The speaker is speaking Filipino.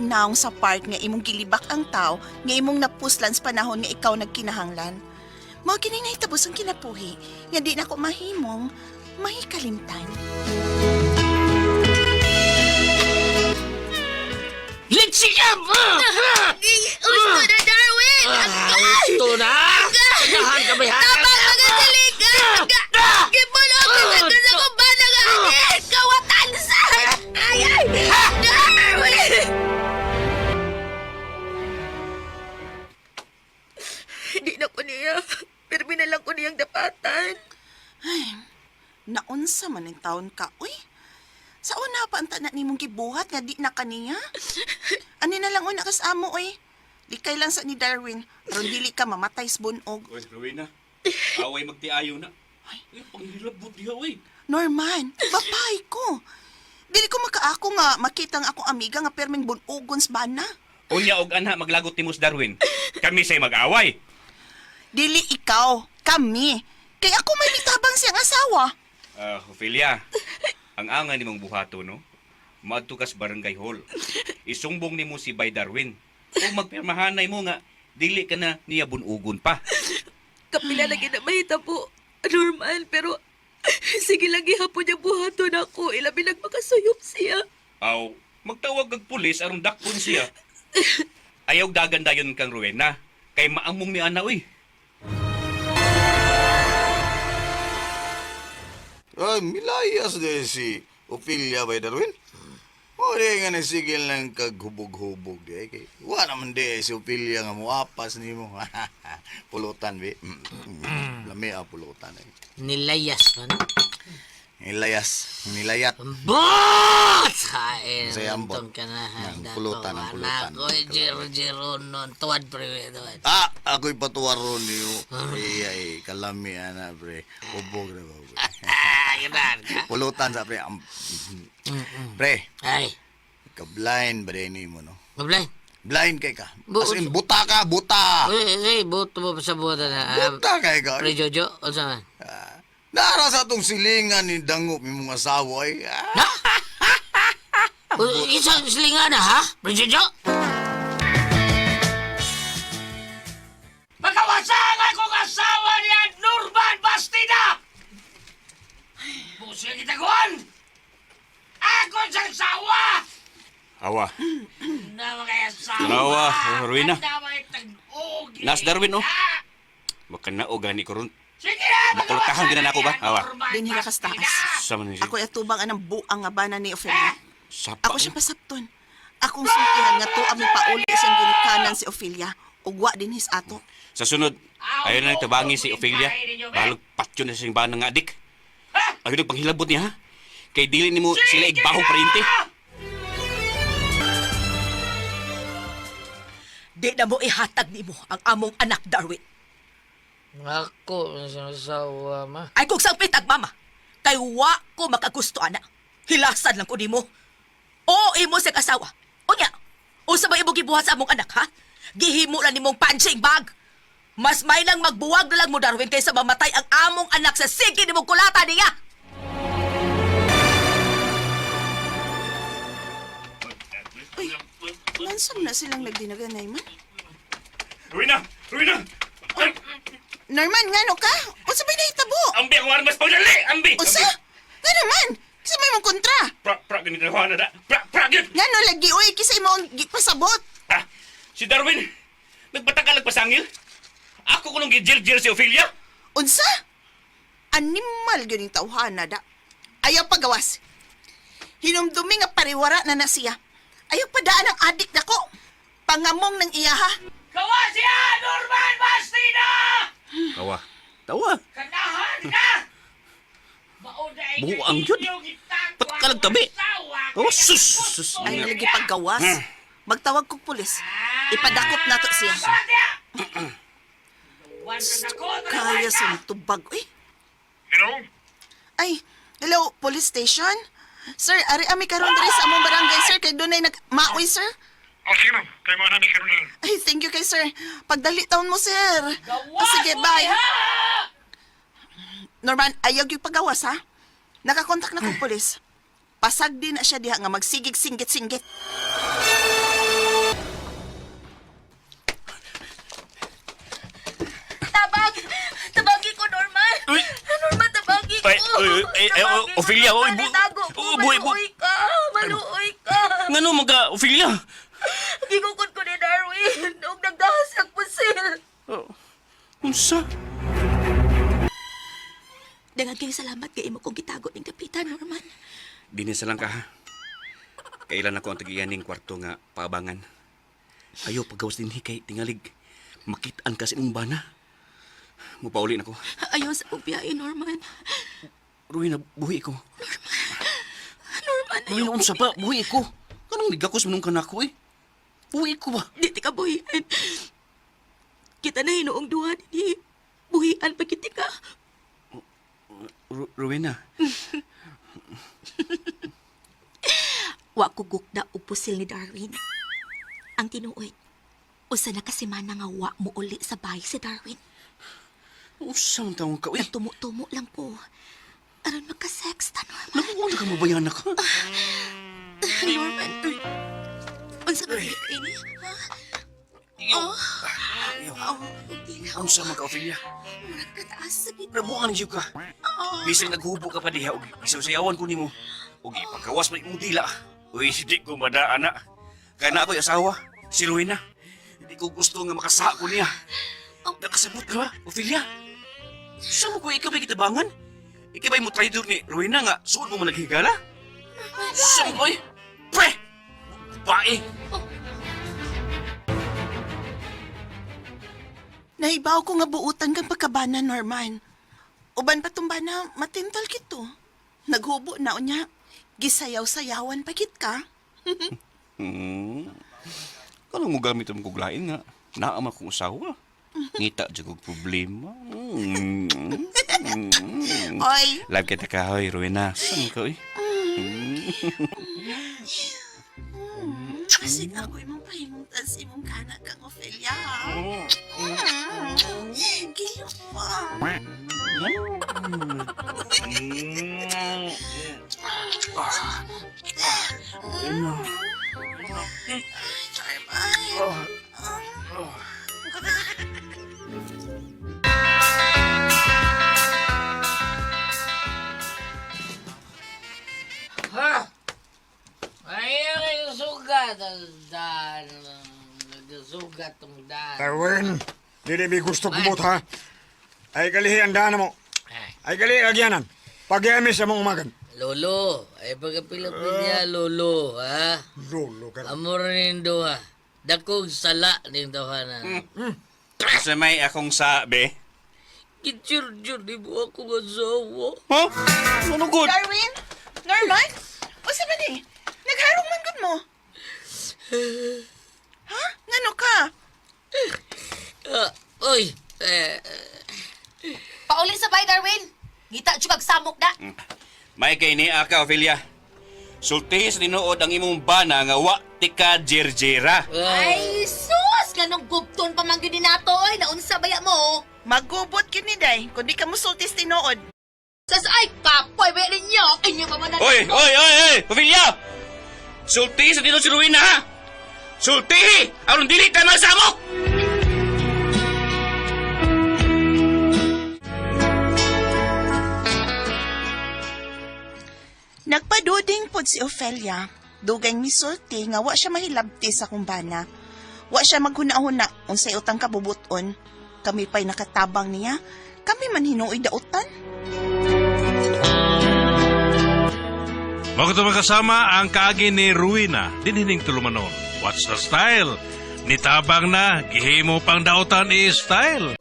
naong sa park nga imong gilibak ang tao nga imong napuslan sa panahon nga ikaw nagkinahanglan. Mao kini nahitabo ang kinapuhi nga di nako mahimong mahikalimtan. Litsikam! Gusto na, Darwin! Gusto na? Sagahan kami ha? Tapang mga siligan! Gibulog ka sa kumbana nga anin! Kawatansan! Ay! Darwin! Hindi na ko niya. Pero binalang ko niyang dapatan. Naunsa man ang taon ka, uy? Sa una pa ang tanan nimong gibuhat nga di na kaniya? Ani na lang una kas amo, uy. Likay lang sa ni Darwin, aron dili ka mamatay sa bunog. Uy, Rowena. Away magtiayo na. Ay, panghilabot diha, uy. Norman, bapay ko. Dili ko makaako nga makita nga akong amiga nga perming bunogon sa bana. Unya og anha maglagot ni Mus Darwin. Kami say mag-away. Dili ikaw, kami. Kay ako may litabang siyang asawa. Ophelia. Ang angan nimong buhato, no? Maadto kas barangay hall. Isumbong nimo si Bay Darwin. Kung magpirmahanay mo nga, dili ka na niya bunugon pa. Kapila lagi na mahita po. Normal, pero sige lagi hapon niya buhaton ako. Ilabi nagmakasuyop siya. Aw, magtawag kag pulis aron dakpon siya. Ayaw dagandayon kang Rowena. Kay maamong ni ana, uy. Ay, milayas din si Ophelia Bay Darwin. O di nga nasigil ng kaghubog-hubog di. Kay, wala naman di si Ophelia nga muapas ni mo. Pulutan, bi. Lami pulutan. Nilayas man. Nilayat. Bot! Kain. Saya ambot. Untong ka na. Ang pulutan, ang pulutan. Ako'y jero-jero nun. Tuwad, pre. Tuwad. Ako'y patuwaro niyo. Ay, kalami, ana, pre. Hubog na ba, pre. Ganaan ka? Pulutan sa pre. Pre, Ay. ka-blind ba din mo, no? Mablay. Blind kay ka. Bu- As in, buta ka, buta! Uy, buto mo pa sa buta na. Buta kay ka. Pre Jojo, o saan? Nara sa itong silingan ni Dango, may mga asawa ay. Isang silingan na, ha? Pre Jojo? Magkawasan akong asawa niya, Norman Bastida! Puso kita kuhan! Ako siyang sawa! Awa. Na mga asawa! Tanawa, Rowena. Damay tag-ugi! Nas Darwin, oh. Baka naogani ko ron. Sige na! Makulatahan din na ako ba? Awa. Dinhi ka kas taas. Sama ni siya. Ako atubang anang buang nga bana ni Ophelia. Sapa. Ako siya pasapton. Akong sultihan nga to ami pauli siyang ginikanan si Ophelia. Ugwa din his ato. Sa sunod, ayaw na nagtabangi si Ophelia. Balog patyo na siyang banang nga adik. Ayaw na panghilabot niya, ha? Kay dili ni mo sila igbahong parinti. Di na mo ihatag ni mo ang among anak, Darwin. Ako, sawa, ma. Ay kung sangpit ag mama. Kay wa ko makagusto, ana. Hilasan lang ko ni mo. Oo, imo sa kasawa. O niya, usa ba imo gibuhat sa among anak, ha? Gihimo lang nimong punching bag. Mas may lang magbuwag na lang mo, Darwin, kaysa mamatay ang among anak sa sige nimong kulata niya. Lansam na silang nagdinaganay man. Rowena! Rowena! Norman, ngano ka? Unsa may nahitabo? Ambi akong armas pagdali! Ambi! Unsa? Nga naman? Kasi may mong kontra. Pra, ganito na da. Pra, yun! Ngano lagi, uy, kisa imo ang pasabot. Si Darwin, nagbatakalag pasangil? Ako ko nung gijir-jir si Ophelia? Unsa? Animal yun yung tawhana da. Ayaw pagawas. Hinumdumi nga pariwara na na siya. Ayaw padaan ang adik na ko. Pangamong ng iya, ha? Kawa siya, Norman Bastida! Tawa. Tawa? Kanahan ka! Buang yun. Ba't ka nagtabi? Oh, sus! Ay, lagi paggawas. Magtawag kong pulis. Ipadakop na to siya. Kaya sa tubag. Uy. Hello? Ay, hello, police station? Sir, ari ami karon diri sa among barangay, sir. Kay dunay nagmaoy, sir. O, sige ma'am. Kay mga ni Caroline. Ay, thank you kay sir. Pagdali taon mo, sir. Sige, bye. Norman, ayaw yung pagawas, ha? Nakakontak na kong polis. Pasag din na siya diha nga magsigig-singgit-singgit. Ophelia, oy, Tago ko, maluoy ka. Maluoy ka. Ngano mga Ophelia? Gigukod ko ni Darwin. Huwag nagdahas ang pusil. Unsa? Dengan kayong salamat kay imo kong gitago ng Kapitan Norman. Dinisa lang ka ha. Kailan ako ang tagiyaning kwarto nga paabangan. Ayaw pagawas din kay tingalig. Makitaan ka sa imong bana. Mupauli na ko. Ayaw sa ubiyain, Norman. Ruina, buhi ko. Norman, Ruina, unsa pa? Buhi ko. Kanang ligakos manong kanako eh. Buhi ko ba? di ti ka buhian. Kita na hinuong duha ni buhian pa kiti ka. Rowena. Wa ko gukda og pusil ni Darwin. Ang tinuod, usa na kasimana nga wa mo uli sa bahay si Darwin. Usang taong ka, uy. Nagtumo-tumo lang ko. Aron magka-sex ta, Norman. Nakuha na ka mabayana ka. Norman, unsa ba ini? Unsa man ka, Ophelia? Murag kataas sa gid. Rabuan niyo ka. Bising naghubo ka pa diha og isaw-sayawan ko nimo. Og ipagawas man imong dila. Uy, di ko madaan na. Kaya na ako'y asawa, si Rowena. Hindi ko gusto nga makasaha ko niya. Nakasabot ka ba, Ophelia? Saan mo ko ikaw may kitabangan? Ikaw ba'y mo traidor ni Rowena nga suod mo malaghigala? Saan mo ko'y? Pre! Bae! Nahibaw ko nga buutan kang pagkabana, Norman. Uban pa tong bana, matintal kito. Naghubo na unya. Gisayaw-sayawan pa kit ka. Kanang mo gamit ang kuglain nga. Naama kong usawa. Ngita dyan kong problema. Oy, Live kita ka, hoy, Rowena. Saan ka, oy? kasi ako imong pahimutan sa imong kana kang Ophelia. Gilo pa. Ha? Ayaw yung sugat. Nagsugat ang daan. Darwin, di mi gusto kumot ha. Ay kalihi ang daan mo. Ay kalihi agyanan. Pagyami sa mong umagan. Lolo, ay pagkapilapilya, Lolo, ha? Lolo ka. Amor nindo, ha? Dakog sala nindo, ha, na. Sa may akong sabi. Kitsyur-syur, di mo ako masawa. Ha? Ano good? Darwin? Norman? O sa ni? Nagharong man gud mo? Ha? Ngano ka? Oy, Pauli sa bay, Darwin. Ngita jud kag samok da. May kay ni ka, Ophelia. Sulti sa tinuod ang imong bana nga wa tika jerjera. Ay, sus! Ganong gubton pa man gyud ni nato, oy. Naunsa baya mo? Magubot kini day, kundi ka musultis tinuod. Sas ay kapoy baya ninyo. Inyo pa man. Oy! Ophelia! Sulti sa tinuod si Rowena, ha? Sulti! Aron dili ka masamok! Nagpaduding pod si Ophelia. Dugay misulti nga wa siya mahilabti sa kumbana. Wa siya maghuna-huna unsay utang kabubuton. Kami pa'y nakatabang niya. Kami man hinuoy dautan. Mga kasama ang kaagi ni Rowena dinhining tulumanon. What's the style? Nitabang na, gihimo pang dautan i-style.